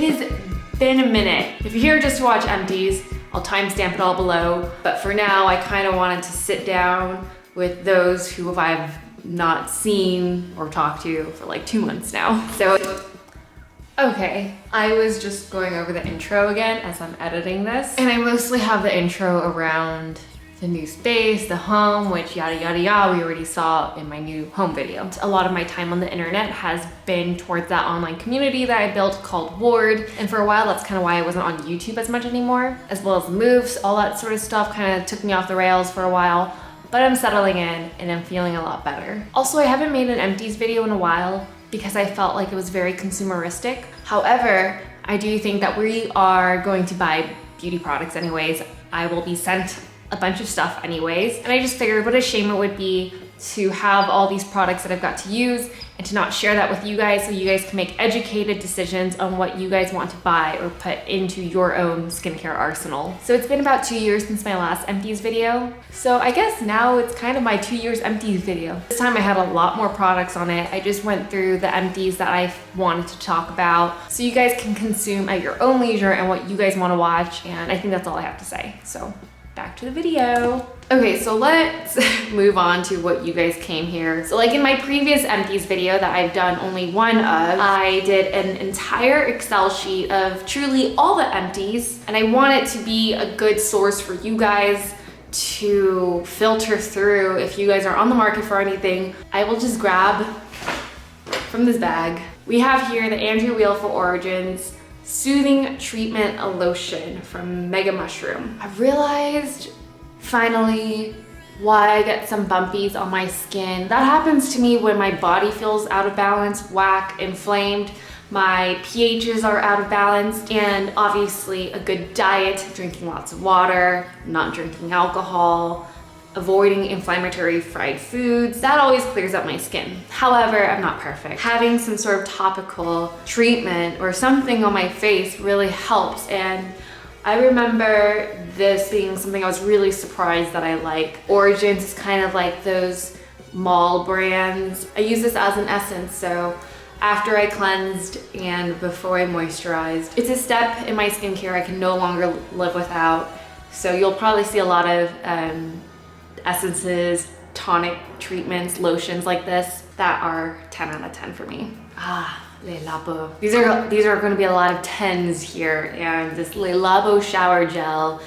It has been a minute. If you're here just to watch Empties, I'll timestamp it all below. But for now, I kind of wanted to sit down with those who I've not seen or talked to for like 2 months now. So, okay, I was just going over the intro again as I'm editing this. And I mostly have the intro around the new space, the home, which yada yada yada we already saw in my new home video. A lot of my time on the internet has been towards that online community that I built called Warde, and for a while that's kind of why I wasn't on YouTube as much anymore, as well as moves, all that sort of stuff kind of took me off the rails for a while, but I'm settling in and I'm feeling a lot better. Also, I haven't made an Empties video in a while because I felt like it was very consumeristic. However, I do think that we are going to buy beauty products anyways. I will be sent a bunch of stuff anyways. And I just figured what a shame it would be to have all these products that I've got to use and to not share that with you guys so you guys can make educated decisions on what you guys want to buy or put into your own skincare arsenal. So it's been about 2 years since my last Empties video. So I guess now it's kind of my 2 years Empties video. This time I had a lot more products on it. I just went through the Empties that I wanted to talk about so you guys can consume at your own leisure and what you guys want to watch. And I think that's all I have to say. So back to the video. Okay, so let's move on to what you guys came here. So like in my previous Empties video that I've done only one of, I did an entire Excel sheet of truly all the Empties, and I want it to be a good source for you guys to filter through if you guys are on the market for anything. I will just grab from this bag. We have here the Andrew Wheel for Origins Soothing Treatment Lotion from Mega Mushroom. I've realized finally why I get some bumpies on my skin. That happens to me when my body feels out of balance, whack, inflamed, my pHs are out of balance, and obviously a good diet, drinking lots of water, not drinking alcohol, avoiding inflammatory fried foods, that always clears up my skin. However, I'm not perfect. Having some sort of topical treatment or something on my face really helps, and I remember this being something I was really surprised that I like. Origins is kind of like those mall brands. I use this as an essence, so after I cleansed and before I moisturized. It's a step in my skincare I can no longer live without, so you'll probably see a lot of essences, tonic treatments, lotions like this that are 10 out of 10 for me. Le Labo. These are going to be a lot of 10s here, and this Le Labo shower gel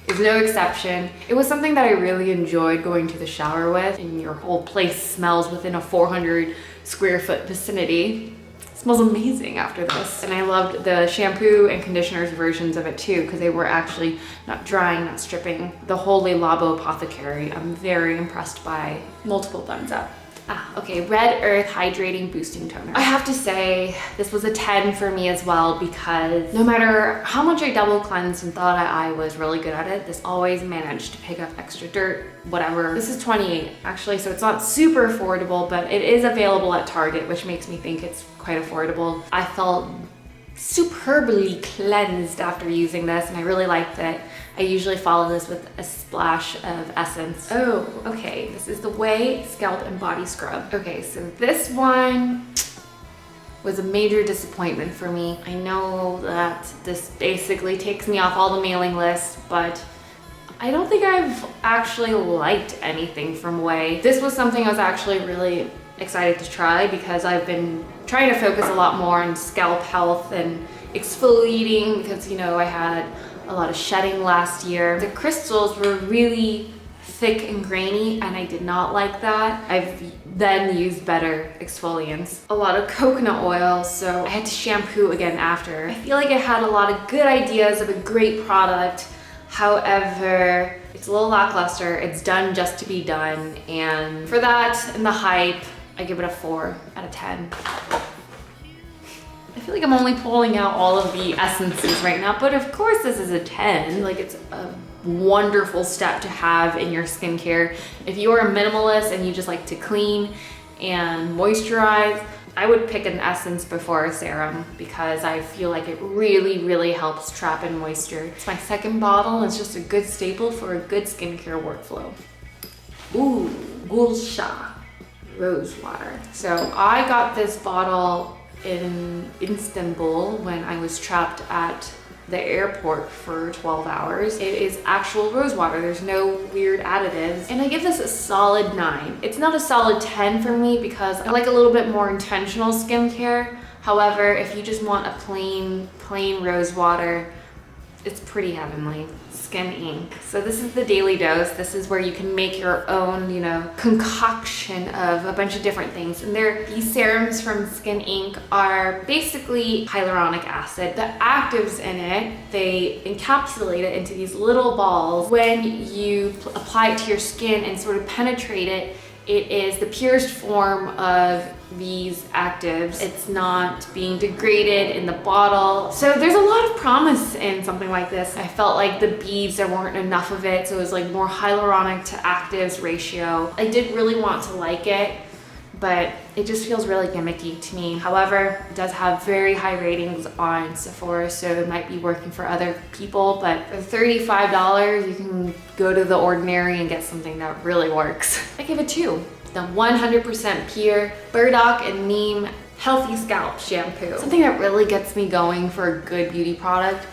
is no exception. It was something that I really enjoyed going to the shower with, and your whole place smells within a 400 square foot vicinity. It smells amazing after this. And I loved the shampoo and conditioners versions of it too, because they were actually not drying, not stripping. The whole Le Labo apothecary, I'm very impressed by. Multiple thumbs up. Okay, Red Earth Hydrating Boosting Toner. I have to say, this was a 10 for me as well, because no matter how much I double cleansed and thought I was really good at it, this always managed to pick up extra dirt, whatever. This is 28 actually, so it's not super affordable, but it is available at Target, which makes me think it's quite affordable. I felt superbly cleansed after using this, and I really liked it. I usually follow this with a splash of essence. Oh, okay, this is the Ouai Scalp and Body Scrub. Okay, so this one was a major disappointment for me. I know that this basically takes me off all the mailing lists, but I don't think I've actually liked anything from Ouai. This was something I was actually really excited to try because I've been trying to focus a lot more on scalp health and exfoliating because, you know, I had a lot of shedding last year. The crystals were really thick and grainy, and I did not like that. I've then used better exfoliants. A lot of coconut oil, so I had to shampoo again after. I feel like I had a lot of good ideas of a great product. However, it's a little lackluster. It's done just to be done, and for that and the hype, I give it a 4 out of 10. I feel like I'm only pulling out all of the essences right now, but of course this is a 10. Like, it's a wonderful step to have in your skincare. If you are a minimalist and you just like to clean and moisturize, I would pick an essence before a serum because I feel like it really, really helps trap in moisture. It's my second bottle. It's just a good staple for a good skincare workflow. Ooh, Gulsha Rosewater. So I got this bottle in Istanbul when I was trapped at the airport for 12 hours. It is actual rosewater. There's no weird additives. And I give this a solid 9. It's not a solid 10 for me because I like a little bit more intentional skincare. However, if you just want a plain rosewater, it's pretty heavenly. Skin ink. So this is the daily dose. This is where you can make your own, you know, concoction of a bunch of different things. And these serums from Skin Ink are basically hyaluronic acid. The actives in it, they encapsulate it into these little balls. When you apply it to your skin and sort of penetrate it, it is the purest form of these actives. It's not being degraded in the bottle. So there's a lot of promise in something like this. I felt like the beads, there weren't enough of it, so it was like more hyaluronic to actives ratio. I did really want to like it, but it just feels really gimmicky to me. However, it does have very high ratings on Sephora, so it might be working for other people, but for $35, you can go to The Ordinary and get something that really works. I give it 2. The 100% pure Burdock and Neem Healthy Scalp Shampoo. Something that really gets me going for a good beauty product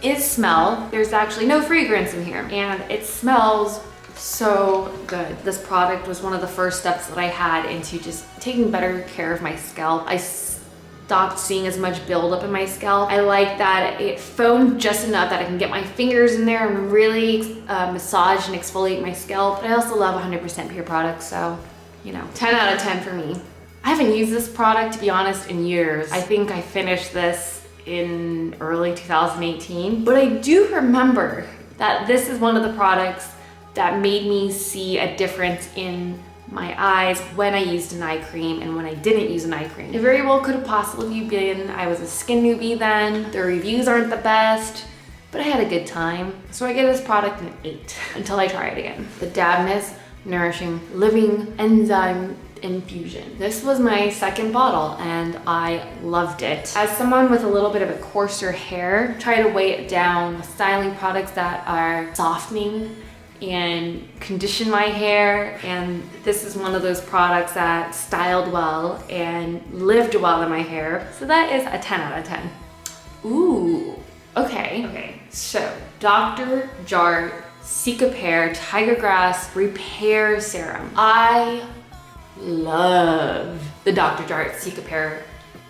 is smell. There's actually no fragrance in here, and it smells so good. This product was one of the first steps that I had into just taking better care of my scalp. I stopped seeing as much buildup in my scalp. I like that it foamed just enough that I can get my fingers in there and really massage and exfoliate my scalp. But I also love 100% pure products, so, you know, 10 out of 10 for me. I haven't used this product, to be honest, in years. I think I finished this in early 2018, but I do remember that this is one of the products that made me see a difference in my eyes when I used an eye cream and when I didn't use an eye cream. It very well could have possibly been I was a skin newbie then, the reviews aren't the best, but I had a good time. So I give this product an 8 until I try it again. The Davines Nourishing Living Enzyme Infusion. This was my second bottle and I loved it. As someone with a little bit of a coarser hair, try to weigh it down with styling products that are softening and condition my hair, and this is one of those products that styled well and lived well in my hair. So that is a 10 out of 10. Ooh, okay. So Dr. Jart Cicapair Tiger Grass Re.Pair Serum. I love the Dr. Jart Cicapair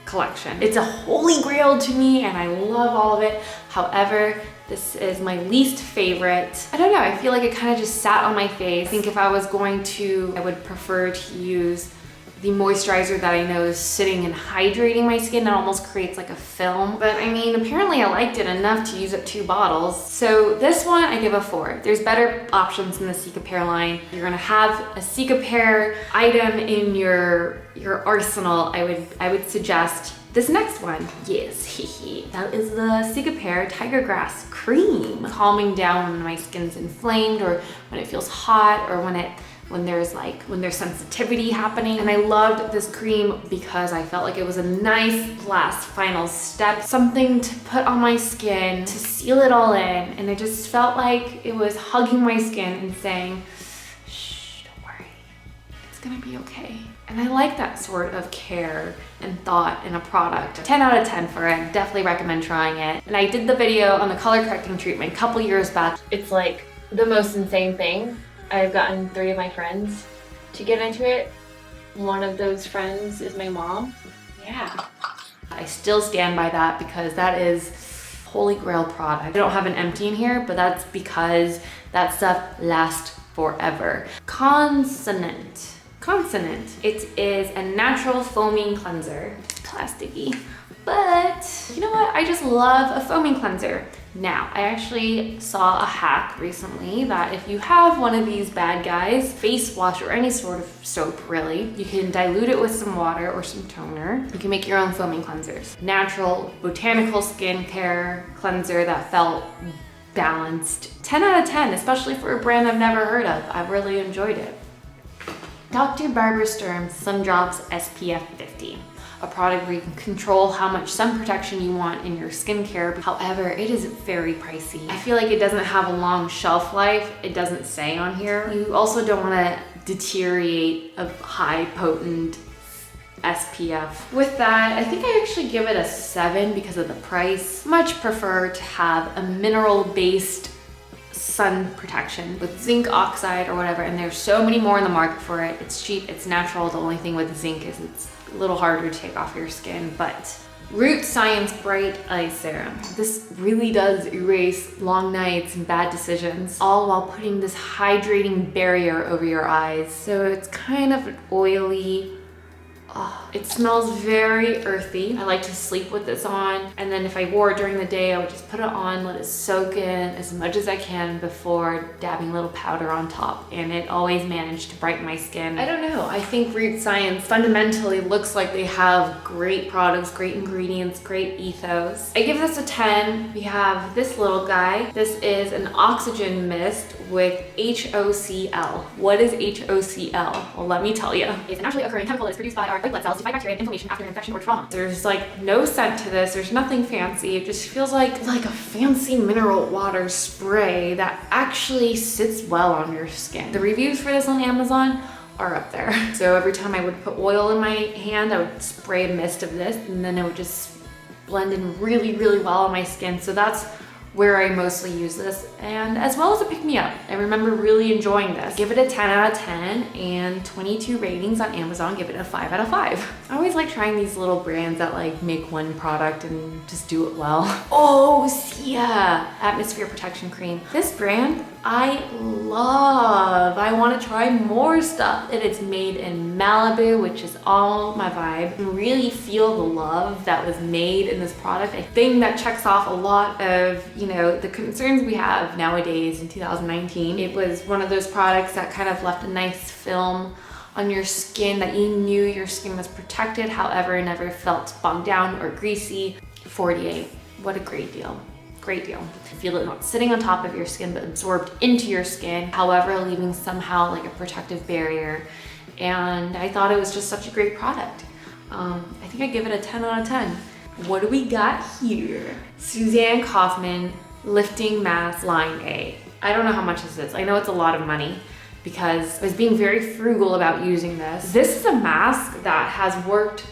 collection. It's a holy grail to me and I love all of it. However, this is my least favorite. I don't know, I feel like it kind of just sat on my face. I think if I was going to, I would prefer to use the moisturizer that I know is sitting and hydrating my skin. It almost creates like a film. But I mean, apparently I liked it enough to use up 2 bottles. So this one I give a 4. There's better options in the Cicapair line. You're gonna have a Cicapair item in your arsenal. I would suggest this next one. Yes, that is the Cicapair Tiger Grass Cream. Calming down when my skin's inflamed or when it feels hot or when there's sensitivity happening. And I loved this cream because I felt like it was a nice last final step, something to put on my skin to seal it all in. And it just felt like it was hugging my skin and saying, shh, don't worry, it's gonna be okay. And I like that sort of care and thought in a product. 10 out of 10 for it. Definitely recommend trying it. And I did the video on the color correcting treatment a couple years back. It's like the most insane thing. I've gotten 3 of my friends to get into it. One of those friends is my mom. Yeah. I still stand by that because that is holy grail product. I don't have an empty in here, but that's because that stuff lasts forever. Consonant. It is a natural foaming cleanser. It's plasticky, but you know what? I just love a foaming cleanser. Now, I actually saw a hack recently that if you have one of these bad guys, face wash or any sort of soap really, you can dilute it with some water or some toner. You can make your own foaming cleansers. Natural botanical skincare cleanser that felt balanced. 10 out of 10, especially for a brand I've never heard of. I've really enjoyed it. Dr. Barbara Sturm Sun Drops SPF 50. A product where you can control how much sun protection you want in your skincare. However, it is very pricey. I feel like it doesn't have a long shelf life. It doesn't say on here. You also don't want to deteriorate a high potent SPF. With that, I think I actually give it a 7 because of the price. Much prefer to have a mineral-based sun protection with zinc oxide or whatever, and there's so many more in the market for it. It's cheap, it's natural. The only thing with zinc is it's a little harder to take off your skin, but Root Science Bright Eye Serum. This really does erase long nights and bad decisions, all while putting this hydrating barrier over your eyes. So it's kind of an oily, it smells very earthy. I like to sleep with this on, and then if I wore it during the day, I would just put it on, let it soak in as much as I can before dabbing a little powder on top, and it always managed to brighten my skin. I don't know, I think Root Science fundamentally looks like they have great products, great ingredients, great ethos. I give this a 10. We have this little guy. This is an oxygen mist with HOCl. What is HOCl? Well, let me tell you. It's a naturally occurring chemical that is produced by our white blood cells to fight bacteria and inflammation after an infection or trauma. There's like no scent to this. There's nothing fancy. It just feels like a fancy mineral water spray that actually sits well on your skin. The reviews for this on Amazon are up there. So every time I would put oil in my hand, I would spray a mist of this, and then it would just blend in really, really well on my skin. So that's where I mostly use this, and as well as a pick-me-up. I remember really enjoying this. Give it a 10 out of 10 and 22 ratings on Amazon. Give it a 5 out of 5. I always like trying these little brands that like make one product and just do it well. OSEA Atmosphere Protection Cream. This brand I love. I want to try more stuff. It is made in Malibu, which is all my vibe. You really feel the love that was made in this product. A thing that checks off a lot of, you know, the concerns we have nowadays in 2019. It was one of those products that kind of left a nice film on your skin that you knew your skin was protected, however, it never felt bogged down or greasy. 48. What a great deal. Great deal. Feel it not sitting on top of your skin, but absorbed into your skin, however, leaving somehow like a protective barrier. And I thought it was just such a great product. I think I give it a 10 out of 10. What do we got here? Susanne Kaufmann Lifting Mask Line A. I don't know how much this is. I know it's a lot of money because I was being very frugal about using this. This is a mask that has worked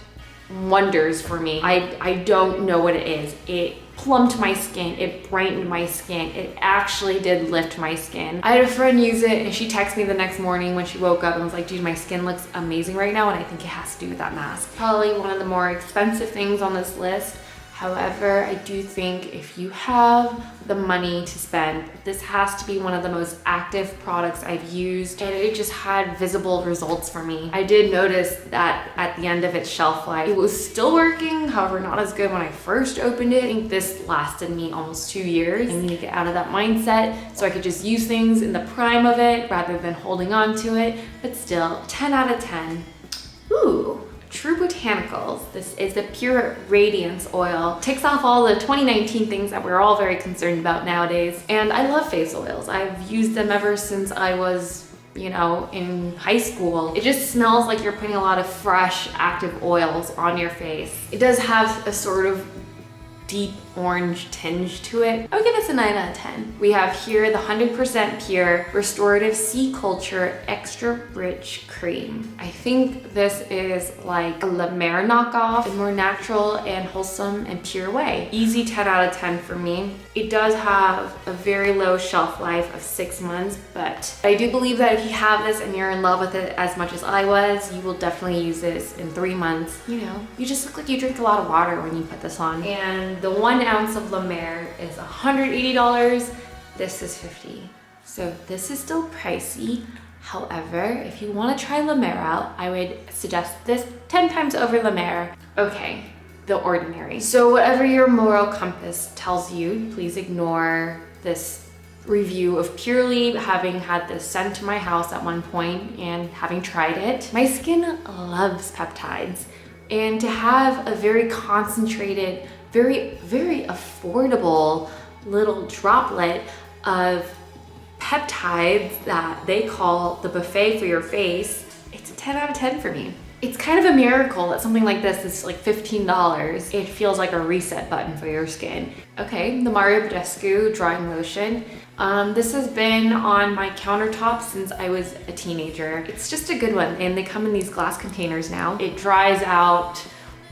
wonders for me. I don't know what it is. It plumped my skin, it brightened my skin, it actually did lift my skin. I had a friend use it and she texted me the next morning when she woke up and was like, dude, my skin looks amazing right now, and I think it has to do with that mask. Probably one of the more expensive things on this list. However, I do think if you have the money to spend, this has to be one of the most active products I've used, and it just had visible results for me. I did notice that at the end of its shelf life, it was still working, however, not as good when I first opened it. I think this lasted me almost 2 years. I need to get out of that mindset so I could just use things in the prime of it rather than holding on to it, but still, 10 out of 10. Ooh. True Botanicals. This is the pure Radiance oil. Ticks off all the 2019 things that we're all very concerned about nowadays. And I love face oils. I've used them ever since I was, you know, in high school. It just smells like you're putting a lot of fresh, active oils on your face. It does have a sort of deep orange tinge to it. I would give this a 9 out of 10. We have here the 100% pure restorative sea culture extra rich cream. I think this is like a La Mer knockoff in a more natural and wholesome and pure way. Easy 10 out of 10 for me. It does have a very low shelf life of 6 months, but I do believe that if you have this and you're in love with it as much as I was, you will definitely use this in 3 months. You know, you just look like you drink a lot of water when you put this on. And the 1 ounce of La Mer is $180. This is $50. So this is still pricey. However, if you want to try La Mer out, I would suggest this 10 times over La Mer. Okay, The Ordinary. So whatever your moral compass tells you, please ignore this review of purely having had this sent to my house at one point and having tried it. My skin loves peptides, and to have a very concentrated, very, very affordable little droplet of peptides that they call the buffet for your face, it's a 10 out of 10 for me. It's kind of a miracle that something like this is like $15. It feels like a reset button for your skin. Okay, the Mario Badescu Drying Lotion. This has been on my countertop since I was a teenager. It's just a good one, and they come in these glass containers now. It dries out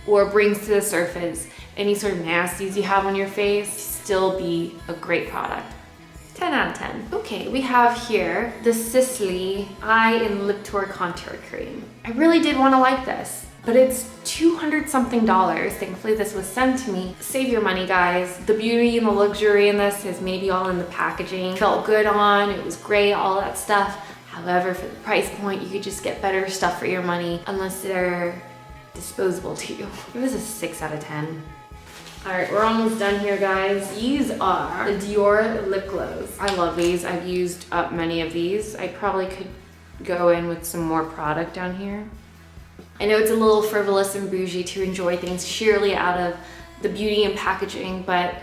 or brings to the surface any sort of nasties you have on your face. Still be a great product. 10 out of 10. Okay, we have here the Sisley Eye and Lip Tour Contour Cream. I really did want to like this, but it's 200 something dollars. Thankfully this was sent to me. Save your money, guys. The beauty and the luxury in this is maybe all in the packaging. Felt good on, it was great, all that stuff. However, for the price point, you could just get better stuff for your money unless they're disposable to you. This is 6 out of 10. All right, we're almost done here, guys. These are the Dior lip glows. I love these. I've used up many of these. I probably could go in with some more product down here. I know it's a little frivolous and bougie to enjoy things sheerly out of the beauty and packaging, but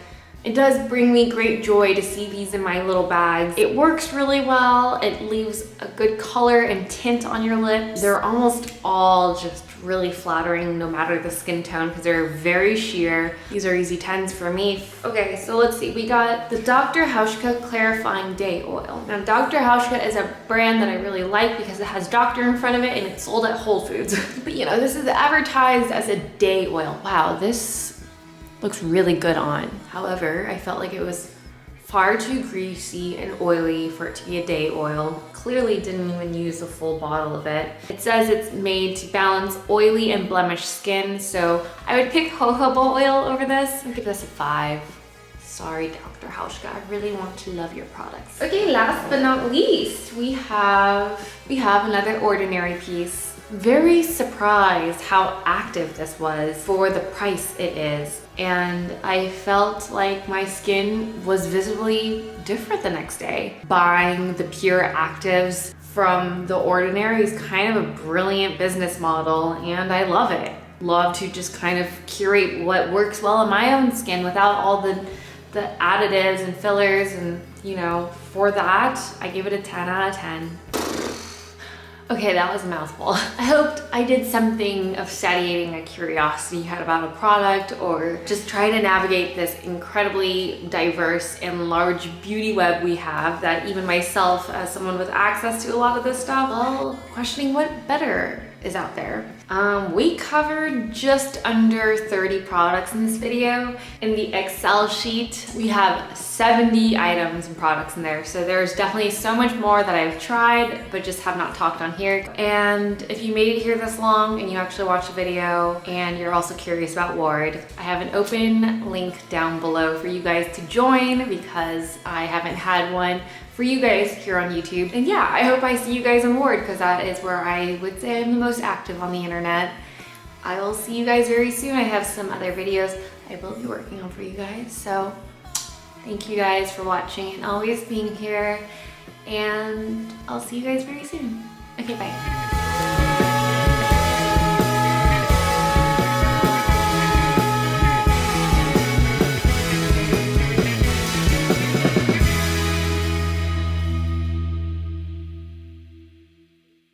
it does bring me great joy to see these in my little bags. It works really well. It leaves a good color and tint on your lips. They're almost all just really flattering no matter the skin tone because they're very sheer. These are easy 10s for me. Okay, so let's see. We got the Dr. Hauschka Clarifying Day Oil. Now, Dr. Hauschka is a brand that I really like because it has doctor in front of it and it's sold at Whole Foods. But you know, this is advertised as a day oil. Wow, this looks really good on. However, I felt like it was far too greasy and oily for it to be a day oil. Clearly didn't even use a full bottle of it. It says it's made to balance oily and blemished skin, so I would pick jojoba oil over this. I'd give this a 5. Sorry, Dr. Hauschka, I really want to love your products. Okay, last but not least, we have another ordinary piece. Very surprised how active this was for the price it is. And I felt like my skin was visibly different the next day. Buying the pure actives from The Ordinary is kind of a brilliant business model, and I love it. Love to just kind of curate what works well in my own skin without all the additives and fillers, and you know, for that, I give it a 10 out of 10. Okay, that was a mouthful. I hoped I did something of satiating a curiosity you had about a product, or just trying to navigate this incredibly diverse and large beauty web we have that even myself, as someone with access to a lot of this stuff, well, questioning what better is out there. We covered just under 30 products in this video. In the Excel sheet, we have 70 items and products in there. So there's definitely so much more that I've tried, but just have not talked on here. And if you made it here this long and you actually watched the video and you're also curious about Warde, I have an open link down below for you guys to join because I haven't had one for you guys here on YouTube. And yeah, I hope I see you guys on Warde because that is where I would say I'm the most active on the internet. I will see you guys very soon. I have some other videos I will be working on for you guys. So thank you guys for watching and always being here. And I'll see you guys very soon. Okay, bye.